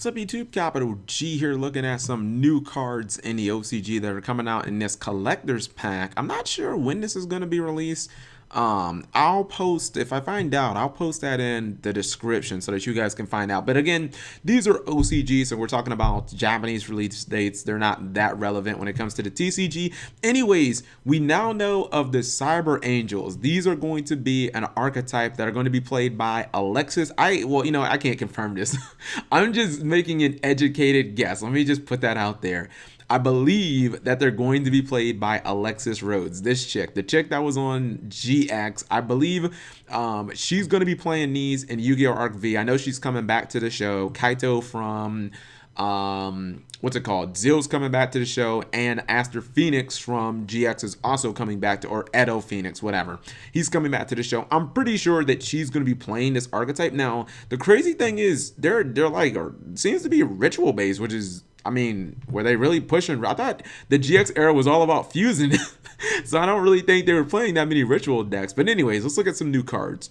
What's up, YouTube? Capital G here, looking at some new cards in the OCG that are coming out in this collector's pack. I'm not sure when this is going to be released. I'll post, if I find out, I'll post that in the description so that you guys can find out. But again, these are OCG, so we're talking about Japanese release dates. They're not that relevant when it comes to the TCG. Anyways, we now know of the Cyber Angels. These are going to be an archetype that are going to be played by Alexis. I can't confirm this. I'm just making an educated guess. Let me just put that out there. I believe that they're going to be played by Alexis Rhodes, this chick, the chick that was on GX. I believe she's going to be playing these in Yu-Gi-Oh! Arc V. I know she's coming back to the show. Kaito from, what's it called? Zill's coming back to the show, and Aster Phoenix from GX is also coming back to, or Edo Phoenix, whatever. He's coming back to the show. I'm pretty sure that she's going to be playing this archetype. Now, the crazy thing is, they're like, or seems to be ritual based, which is, I mean, were they really pushing? I thought the GX era was all about fusing. So I don't really think they were playing that many ritual decks. But anyways, let's look at some new cards.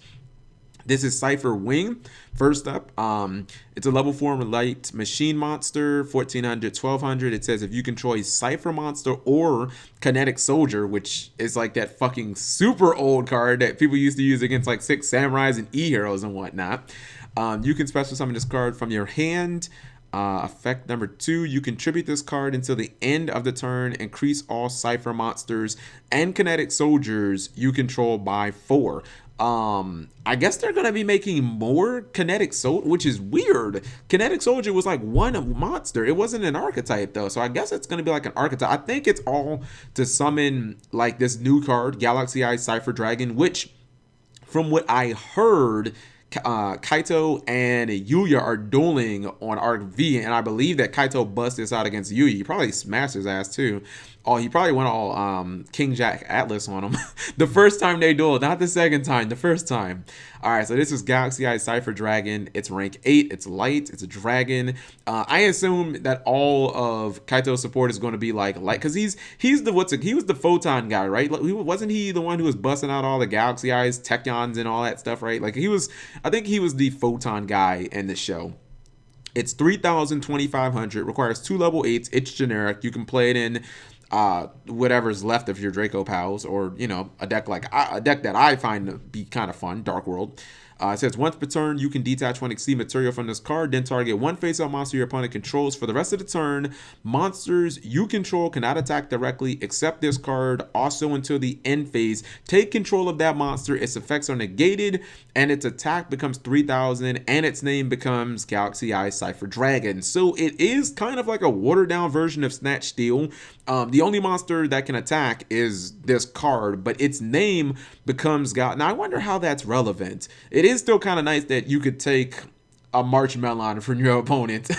This is Cipher Wing. First up, it's a level 4 light machine monster, 1400, 1200. It says if you control a Cipher monster or Kinetic Soldier, which is like that fucking super old card that people used to use against like 6 samurais and E-heroes and whatnot. You can special summon this card from your hand. Effect number 2, you contribute this card until the end of the turn. Increase all Cipher monsters and Kinetic Soldiers you control by 4. I guess they're gonna be making more Kinetic Soldier, which is weird. Kinetic Soldier was like one monster. It wasn't an archetype though, so I guess it's gonna be like an archetype. I think it's all to summon like this new card, Galaxy Eye Cipher Dragon, which from what I heard, Kaito and Yuya are dueling on Arc V, and I believe that Kaito busts this out against Yuya. He probably smashed his ass too. Oh, he probably went all King Jack Atlas on him. The first time they dueled, not the second time, the first time. Alright, so this is Galaxy Eye Cipher Dragon. It's rank 8, it's light, it's a dragon. I assume that all of Kaito's support is going to be like light, because he was the photon guy, right? Wasn't he the one who was busting out all the Galaxy Eyes, Techons, and all that stuff, right? Like I think he was the photon guy in the show. It's 3,000, 2,500, requires 2 level 8s. It's generic. You can play it in whatever's left of your Draco Pals, or a deck that I find to be kind of fun, Dark World. It says once per turn you can detach one exceed material from this card, then target one face-up monster your opponent controls for the rest of the turn. Monsters you control cannot attack directly except this card. Also until the end phase, take control of that monster. Its effects are negated and its attack becomes 3,000 and its name becomes Galaxy Eye Cipher Dragon. So it is kind of like a watered down version of Snatch Steel. The only monster that can attack is this card, but its name becomes God. Now I wonder how that's relevant. It is still kind of nice that you could take a Marshmallow from your opponent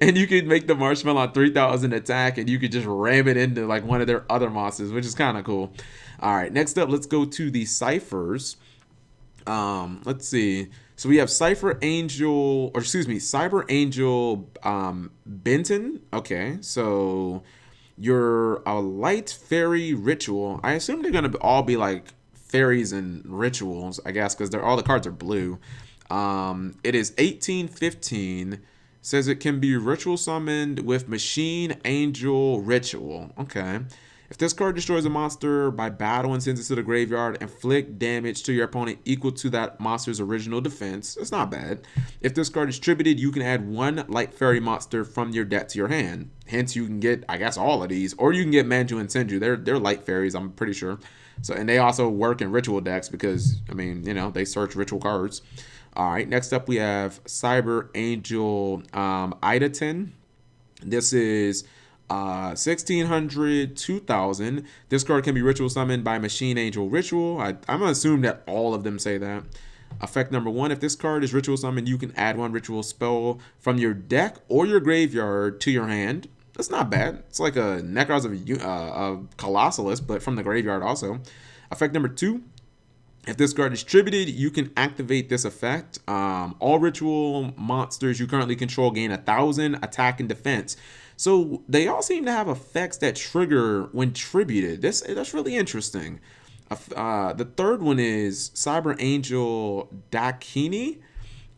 and you could make the Marshmallow 3,000 attack and you could just ram it into like one of their other monsters, which is kind of cool. All right, next up, let's go to the ciphers. Let's see. So we have Cyber Angel Benton. Okay, so you're a light fairy ritual. I assume they're gonna all be like fairies and rituals, I guess, because all the cards are blue. It is 1815. Says it can be ritual summoned with Machine Angel Ritual. Okay. If this card destroys a monster by battle and sends it to the graveyard, inflict damage to your opponent equal to that monster's original defense. It's not bad. If this card is distributed, you can add one light fairy monster from your deck to your hand. Hence, you can get, I guess, all of these. Or you can get Manju and Senju. They're light fairies, I'm pretty sure. So, and they also work in ritual decks because, I mean, they search ritual cards. All right, next up we have Cyber Angel Idaten. This is 1,600, 2,000. This card can be ritual summoned by Machine Angel Ritual. I'm going to assume that all of them say that. Effect number 1, if this card is ritual summoned, you can add one ritual spell from your deck or your graveyard to your hand. That's not bad. It's like a Necros of Colossalus, but from the graveyard also. Effect number 2, if this card is distributed, you can activate this effect. All ritual monsters you currently control gain 1,000 attack and defense. So they all seem to have effects that trigger when tributed. That's really interesting. The third one is Cyber Angel Dakini.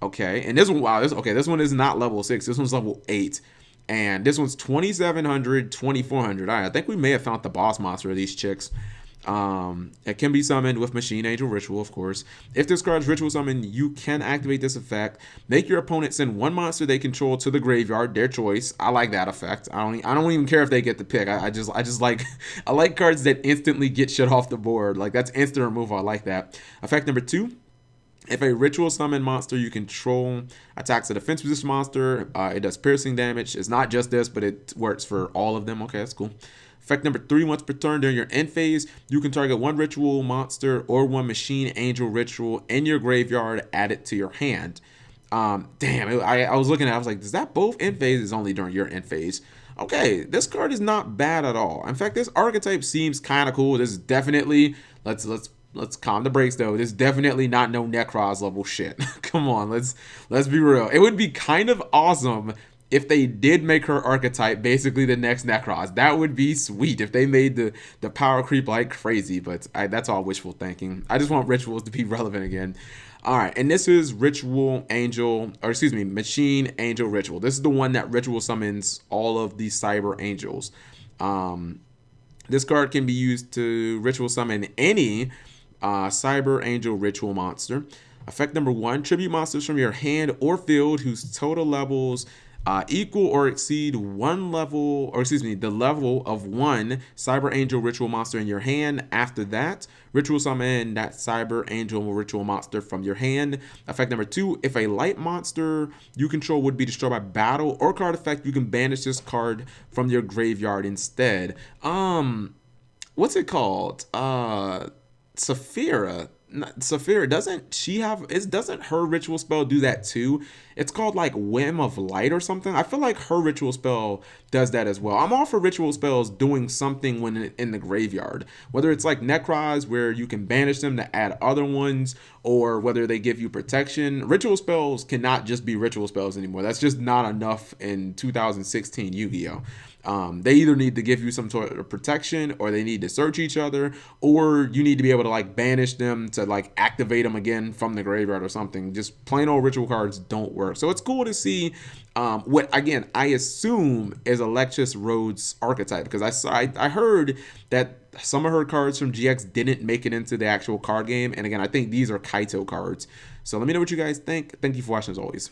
Okay, and this one, wow, this one is not level 6. This one's level 8. And this one's 2700, 2400. All right, I think we may have found the boss monster of these chicks. It can be summoned with Machine Angel Ritual, of course. If this card's ritual summoned, you can activate this effect. Make your opponent send one monster they control to the graveyard, their choice. I like that effect. I don't even care if they get the pick. I just like I like cards that instantly get shit off the board. Like that's instant removal. I like that. Effect number 2. If a ritual summon monster you control attacks a defense position monster, it does piercing damage. It's not just this, but it works for all of them. Okay, that's cool. Effect number 3, once per turn during your end phase, you can target one ritual monster or one machine angel ritual in your graveyard, add it to your hand. I was looking at it, I was like, is that both end phases? Only during your end phase. Okay, this card is not bad at all. In fact, this archetype seems kind of cool. This is definitely, let's calm the brakes though. This is definitely not no Necros level shit. Come on, let's be real. It would be kind of awesome if they did make her archetype basically the next Necros. That would be sweet if they made the power creep like crazy, but that's all wishful thinking. I just want rituals to be relevant again. All right, and this is Machine Angel Ritual. This is the one that ritual summons all of the Cyber Angels. This card can be used to ritual summon any Cyber Angel Ritual monster. Effect number 1, tribute monsters from your hand or field whose total levels equal or exceed the level of one Cyber Angel Ritual monster in your hand. After that, ritual summon that Cyber Angel Ritual monster from your hand. Effect number 2, if a light monster you control would be destroyed by battle or card effect, you can banish this card from your graveyard instead. What's it called? Saphira, doesn't her ritual spell do that too? It's called like Whim of Light or something. I feel like her ritual spell does that as well. I'm all for ritual spells doing something when in the graveyard, whether it's like Necros where you can banish them to add other ones, or whether they give you protection. Ritual spells cannot just be ritual spells anymore. That's just not enough in 2016 Yu-Gi-Oh! They either need to give you some sort of protection, or they need to search each other, or you need to be able to like banish them to like activate them again from the graveyard or something. Just plain old ritual cards don't work. So it's cool to see what, again, I assume is Alexis Rhode's archetype, because I heard that some of her cards from GX didn't make it into the actual card game. And again, I think these are Kaito cards. So let me know what you guys think. Thank you for watching as always.